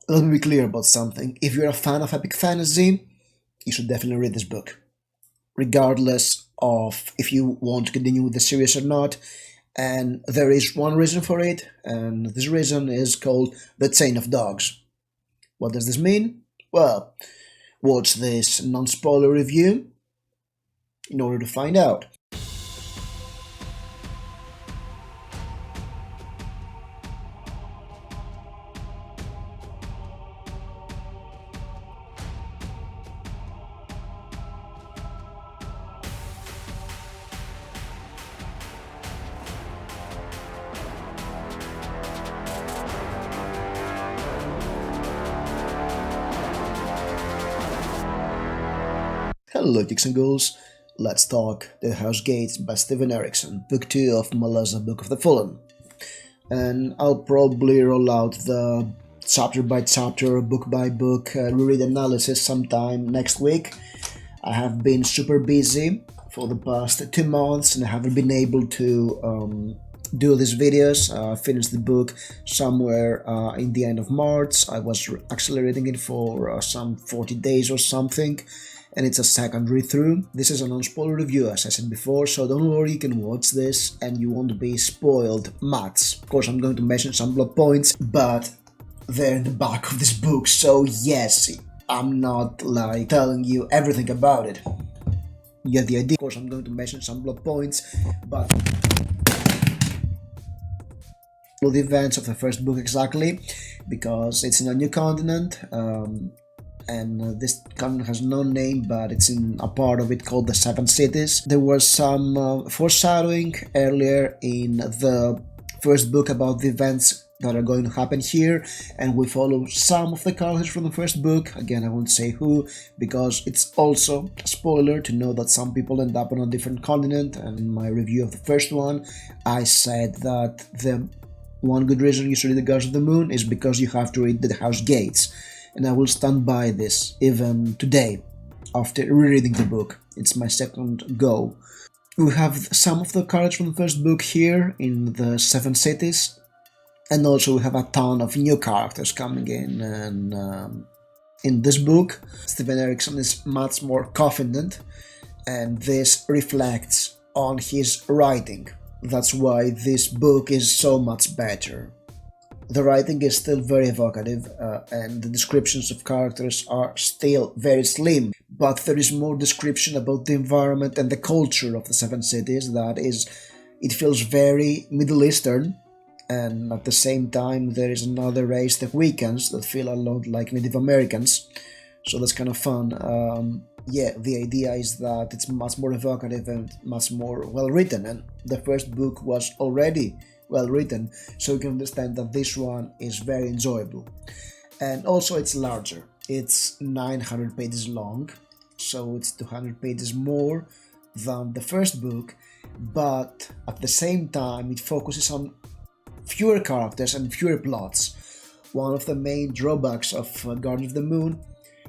Let me be clear about something. If you're a fan of epic fantasy, you should definitely read this book, regardless of if you want to continue with the series or not. And there is one reason for it, and this reason is called the Chain of Dogs. What does this mean? Well, watch this non spoiler review in order to find out. Hello, geeks and ghouls. Let's talk Deadhouse Gates by Steven Erikson, Book 2 of Malazan Book of the Fallen. And I'll probably roll out the chapter by chapter, book by book reread analysis sometime next week. I have been super busy for the past 2 months and I haven't been able to do these videos. Finished the book somewhere in the end of March. I was actually reading it for some 40 days or something, and it's a second read through. This is a non-spoiler review, as I said before, so don't worry, you can watch this and you won't be spoiled much. Of course, I'm going to mention some plot points, but they're in the back of this book, so yes, I'm not like telling you everything about it. You get the idea. Of course, I'm going to mention some plot points, but the events of the first book exactly, because it's in a new continent, and this continent has no name, but it's in a part of it called the Seven Cities. There was some foreshadowing earlier in the first book about the events that are going to happen here, and we follow some of the characters from the first book. Again, I won't say who, because it's also a spoiler to know that some people end up on a different continent, and in my review of the first one, I said that the one good reason you should read The Gods of the Moon is because you have to read Deadhouse Gates, and I will stand by this even today after rereading the book. It's my second go. We have some of the characters from the first book here in the Seven Cities, and also we have a ton of new characters coming in, and in this book Steven Erikson is much more confident, and this reflects on his writing. That's why this book is so much better. The writing is still very evocative, and the descriptions of characters are still very slim, but there is more description about the environment and the culture of the Seven Cities it feels very Middle Eastern, and at the same time there is another race, the Wiccans, that feel a lot like Native Americans, so that's kind of fun. The idea is that it's much more evocative and much more well written, and the first book was already well written, so you can understand that this one is very enjoyable. And also it's larger. It's 900 pages long, so it's 200 pages more than the first book, but at the same time it focuses on fewer characters and fewer plots. One of the main drawbacks of Guardian of the Moon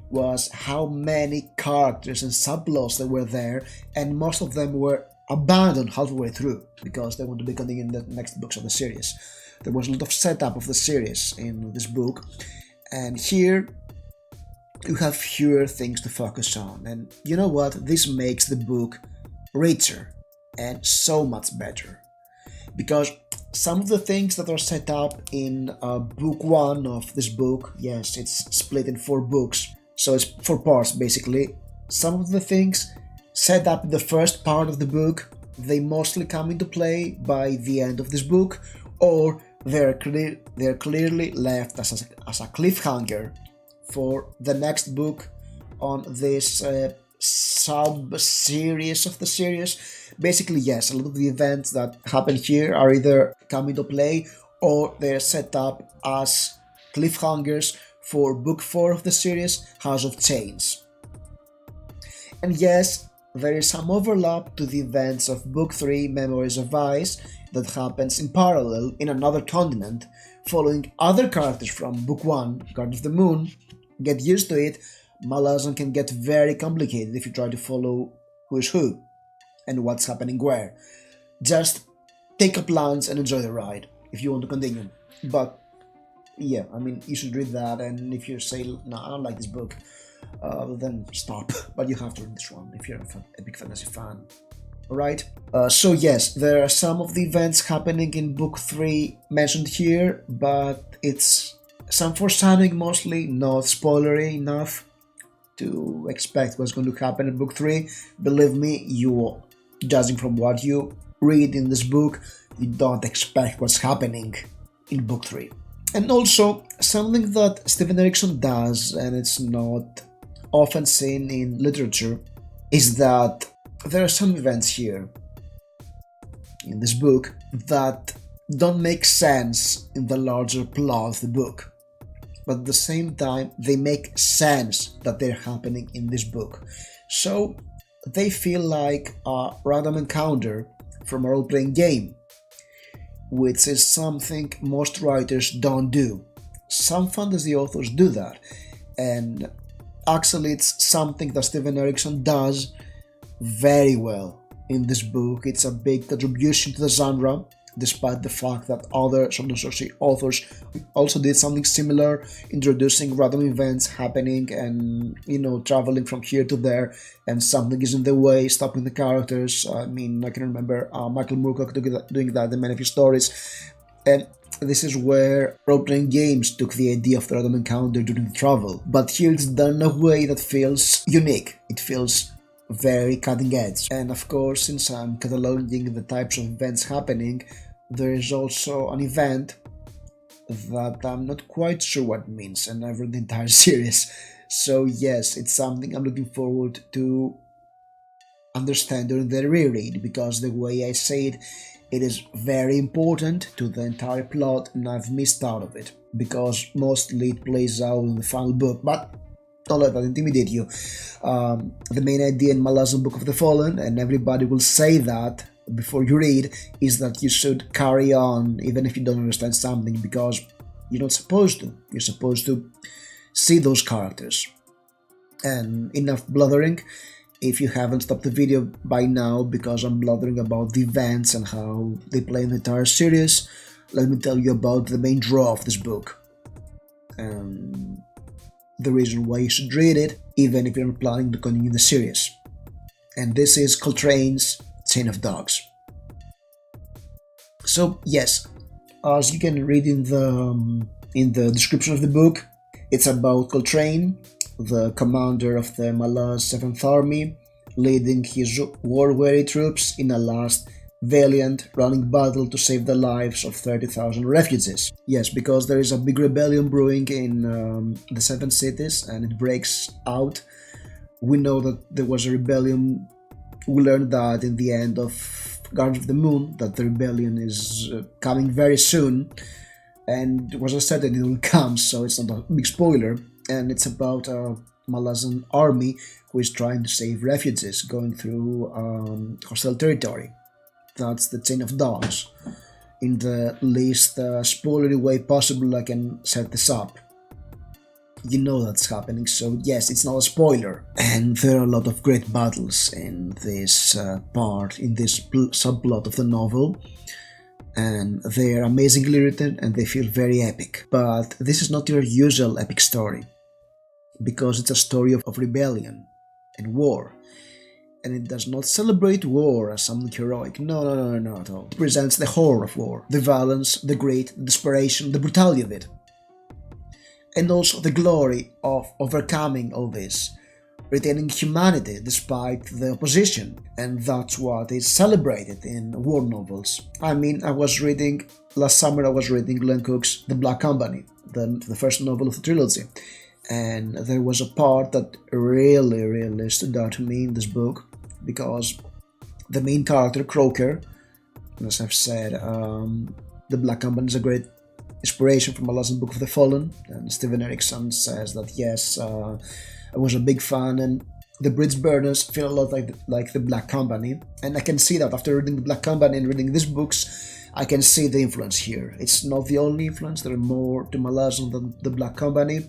was how many characters and subplots there were there, and most of them were abandoned halfway through because they want to be continuing the next books of the series. There was a lot of setup of the series in this book, and here you have fewer things to focus on, and you know what? This makes the book richer and so much better, because some of the things that are set up in book 1 of this book, yes, it's split in 4 books, so it's 4 parts basically. Some of the things set up in the first part of the book, they mostly come into play by the end of this book, or they're clearly left as a cliffhanger for the next book on this sub-series of the series. Basically, yes, a lot of the events that happen here are either come into play or they're set up as cliffhangers for book 4 of the series, House of Chains. And yes, there is some overlap to the events of book 3, Memories of Ice, that happens in parallel in another continent, following other characters from book 1, Guard of the Moon. Get used to it. Malazan can get very complicated if you try to follow who is who and what's happening where. Just take up lunch and enjoy the ride if you want to continue. But Yeah, I mean, you should read that, and if you say, no, I don't like this book, then stop. But you have to read this one if you're a big fantasy fan. Alright? So yes, there are some of the events happening in book 3 mentioned here, but it's some foreshadowing mostly, not spoilery enough to expect what's going to happen in book 3. Believe me, you, judging from what you read in this book, you don't expect what's happening in book 3. And also, something that Steven Erikson does, and it's not often seen in literature, is that there are some events here in this book that don't make sense in the larger plot of the book, but at the same time they make sense that they're happening in this book, so they feel like a random encounter from a role-playing game, which is something most writers don't do. Some fantasy authors do that, and actually it's something that Steven Erikson does very well in this book. It's a big contribution to the genre, despite the fact that other Sword and Sorcery authors also did something similar, introducing random events happening and, traveling from here to there, and something is in the way, stopping the characters. I mean, I can remember Michael Moorcock doing that in many of his stories, and this is where role-playing games took the idea of the random encounter during the travel, but here it's done in a way that feels unique. It feels very cutting edge. And of course, since I'm cataloging the types of events happening, there is also an event that I'm not quite sure what it means, and I've read the entire series. So yes, it's something I'm looking forward to understand during the reread, because the way I say it, it is very important to the entire plot, and I've missed out of it, because mostly it plays out in the final book, but don't let that intimidate you. The main idea in Malazan Book of the Fallen, and everybody will say that before you read, is that you should carry on even if you don't understand something, because you're not supposed to. You're supposed to see those characters. And enough blathering. If you haven't stopped the video by now because I'm blathering about the events and how they play in the entire series, let me tell you about the main draw of this book. And the reason why you should read it, even if you're not planning to continue the series. And this is Coltrane's Chain of Dogs. So yes, as you can read in the description of the book, it's about Coltrane, the commander of the Malaz 7th Army, leading his war-weary troops in a last valiant running battle to save the lives of 30,000 refugees. Yes, because there is a big rebellion brewing in the 7 cities, and it breaks out. We know that there was a rebellion. We learned that in the end of Guardians of the Moon, that the rebellion is coming very soon, and it was a certain it will come, so it's not a big spoiler. And it's about a Malazan army who is trying to save refugees going through hostile territory. That's the Chain of Dogs. In the least spoilery way possible, I can set this up. You know that's happening, so yes, it's not a spoiler. And there are a lot of great battles in this part, in this subplot of the novel. And they are amazingly written and they feel very epic. But this is not your usual epic story, because it's a story of rebellion and war. And it does not celebrate war as something heroic. No, not at all. It presents the horror of war, the violence, the greed, the desperation, the brutality of it. And also the glory of overcoming all this, retaining humanity despite the opposition. And that's what is celebrated in war novels. I mean, last summer I was reading Glenn Cook's The Black Company, the first novel of the trilogy. And there was a part that really stood out to me in this book, because the main character, Croker, as I've said, The Black Company is a great inspiration from Malazan Book of the Fallen, and Steven Erikson says that yes, I was a big fan, and the Bridge Burners feel a lot like the Black Company, and I can see that after reading the Black Company and reading these books, I can see the influence here. It's not the only influence, there are more to Malazan than the Black Company.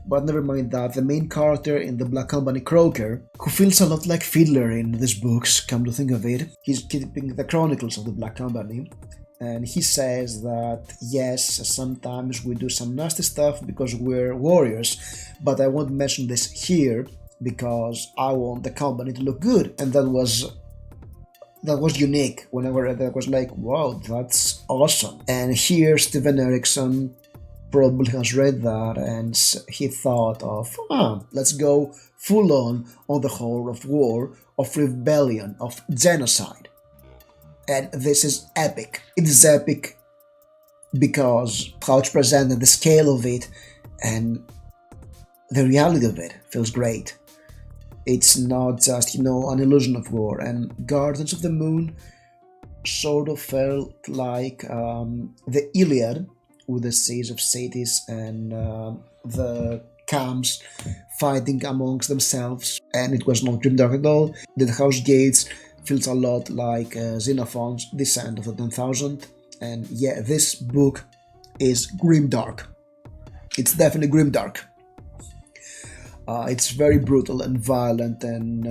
But never mind that, the main character in the Black Company, Croker, who feels a lot like Fiddler in these books, come to think of it, he's keeping the chronicles of the Black Company, and he says that yes, sometimes we do some nasty stuff because we're warriors, but I won't mention this here because I want the company to look good. And that was unique. Whenever I read that, I was like, wow, that's awesome. And here Steven Erikson probably has read that and he thought of, let's go full on the horror of war, of rebellion, of genocide. And this is epic. It is epic because how it's presented, the scale of it, and the reality of it feels great. It's not just, an illusion of war. And Guardians of the Moon sort of felt like the Iliad, with the seas of cities and the camps fighting amongst themselves. And it was not grimdark at all. Deadhouse Gates feels a lot like Xenophon's Descent of the 10,000. And yeah, this book is grimdark. It's definitely grimdark. It's very brutal and violent, and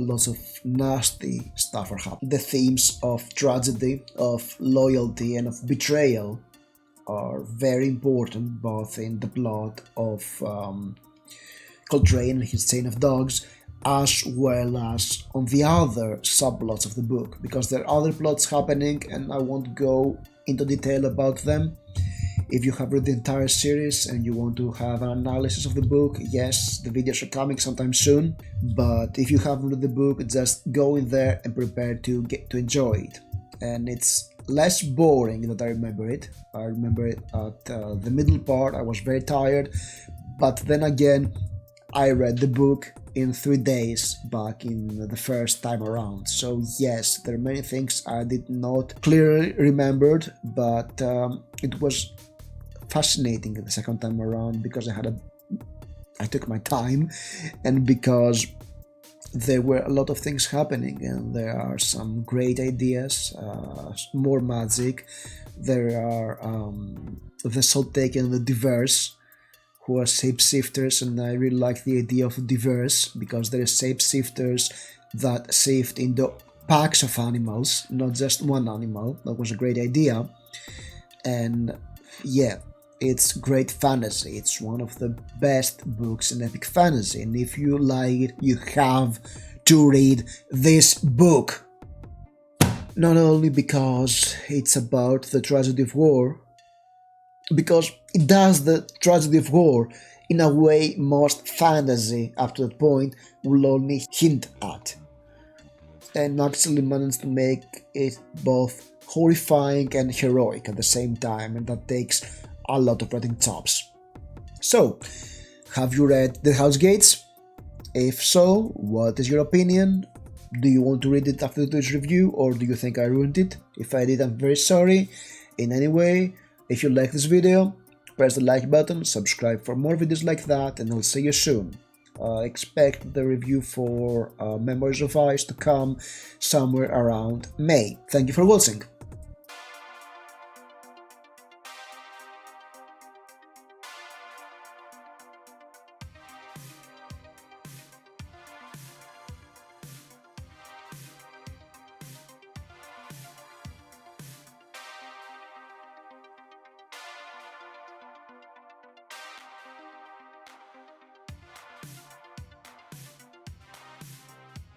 lots of nasty stuff are happening. The themes of tragedy, of loyalty, and of betrayal are very important, both in the plot of Coltrane and his Chain of Dogs, as well as on the other subplots of the book, because there are other plots happening and I won't go into detail about them. If you have read the entire series and you want to have an analysis of the book, yes, the videos are coming sometime soon, but if you haven't read the book, just go in there and prepare to get to enjoy it. And it's less boring than I remember it. I remember it at the middle part, I was very tired, but then again, I read the book in 3 days back in the first time around. So yes, there are many things I did not clearly remembered, but it was fascinating the second time around because I took my time, and because there were a lot of things happening and there are some great ideas, more magic. There are the Salt Taken and the Diverse, who are shapeshifters, and I really like the idea of diverse because there are shapeshifters that shift into packs of animals, not just one animal. That was a great idea. And yeah, it's great fantasy. It's one of the best books in epic fantasy, and if you like it, you have to read this book. Not only because it's about the tragedy of war, because it does the tragedy of war in a way most fantasy up to that point will only hint at, and actually managed to make it both horrifying and heroic at the same time, and that takes a lot of writing chops. So, have you read Deadhouse Gates? If so, what is your opinion? Do you want to read it after this review, or do you think I ruined it? If I did, I'm very sorry. In any way, if you like this video, press the like button, subscribe for more videos like that, and I'll see you soon. Expect the review for Memories of Ice to come somewhere around May. Thank you for watching.